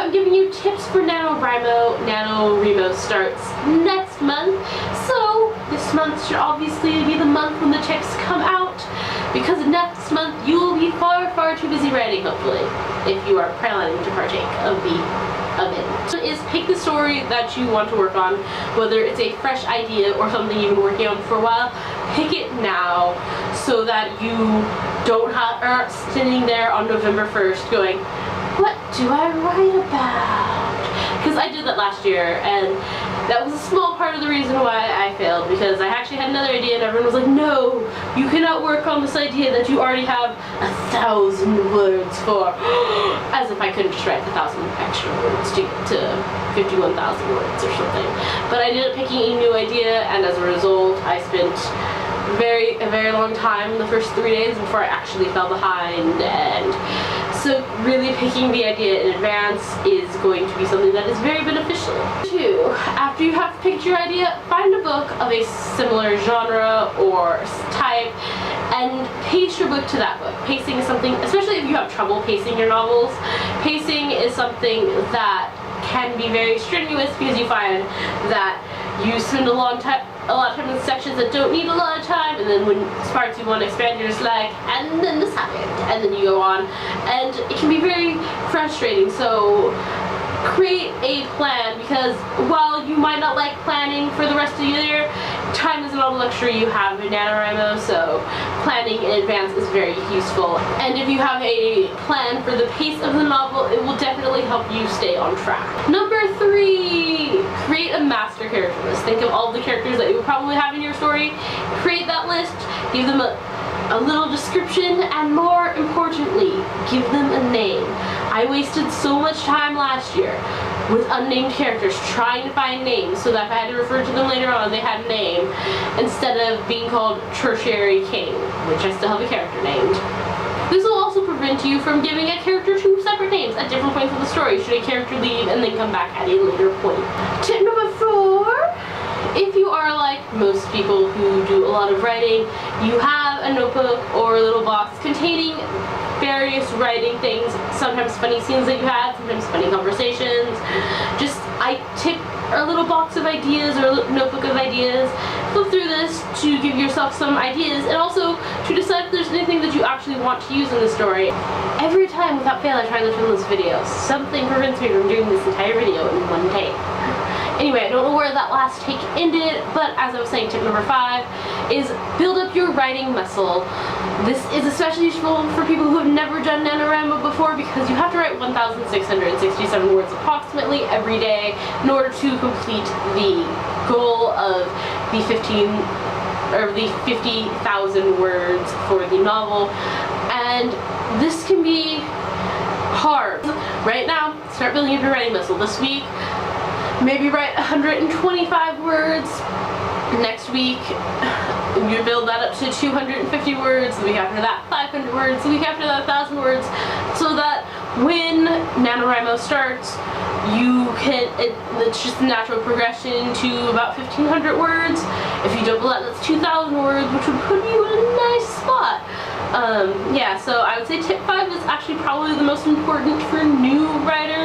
I'm giving you tips for NaNoWriMo. NaNoWriMo starts next month, so this month should obviously be the month when the tips come out, because next month you will be far too busy writing, hopefully, if you are planning to partake of the event. So is pick the story that you want to work on, whether it's a fresh idea or something you've been working on for a while. Pick it now so that you aren't sitting there on November 1st going, what do I write about? Because I did that last year, and that was a small part of the reason why I failed, because I actually had another idea and everyone was like, no, you cannot work on this idea that you already have 1,000 words for. As if I couldn't just write 1,000 extra words to 51,000 words or something. But I ended up picking a new idea, and as a result I spent a very long time the first 3 days before I actually fell behind. And so really picking the idea in advance is going to be something that is very beneficial. 2, after you have picked your idea, find a book of a similar genre or type and pace your book to that book. Pacing is something, especially if you have trouble pacing your novels, pacing is something that can be very strenuous, because you find that you spend a lot of time in sections that don't need a lot of time, and then when parts you want to expand, you're just like, and then this happened, and then you go on, and it can be very frustrating. So create a plan, because while you might not like planning for the rest of the year, time is not a luxury you have in NaNoWriMo, so planning in advance is very useful. And if you have a plan for the pace of the novel, it will definitely help you stay on track. Number 3, create a master character list. Think of all the characters that you would probably have in your story, create that list, give them a little description, and more importantly, give them a name. I wasted so much time last year with unnamed characters trying to find names so that if I had to refer to them later on, they had a name, instead of being called Tertiary King, which I still have a character named. This will also prevent you from giving a character 2 separate names at different points of the story, should a character leave and then come back at a later point. Tip number 4, if you are like most people who do a lot of writing, you have a notebook or a little box containing various writing things, sometimes funny scenes that you had, sometimes funny conversations. Just tip a little box of ideas or a notebook of ideas. Flip through this to give yourself some ideas, and also to decide if there's anything that you actually want to use in the story. Every time without fail I try to film this video, something prevents me from doing this entire video in one take. Anyway, I don't know where that last take ended, but as I was saying, tip number 5 is build up your writing muscle. This is especially useful for people who have never done NaNoWriMo before, because you have to write 1,667 words approximately every day in order to complete the goal of the 50,000 words for the novel. And this can be hard. Right now, start building up your writing muscle. This week, maybe write 125 words. Next week, you build that up to 250 words. The week after that, 500 words. The week after that, 1,000 words. So that when NaNoWriMo starts, it's just a natural progression to about 1,500 words. If you double that, that's 2,000 words, which would put you in a nice spot. Yeah, so I would say tip 5 is actually probably the most important for new writers.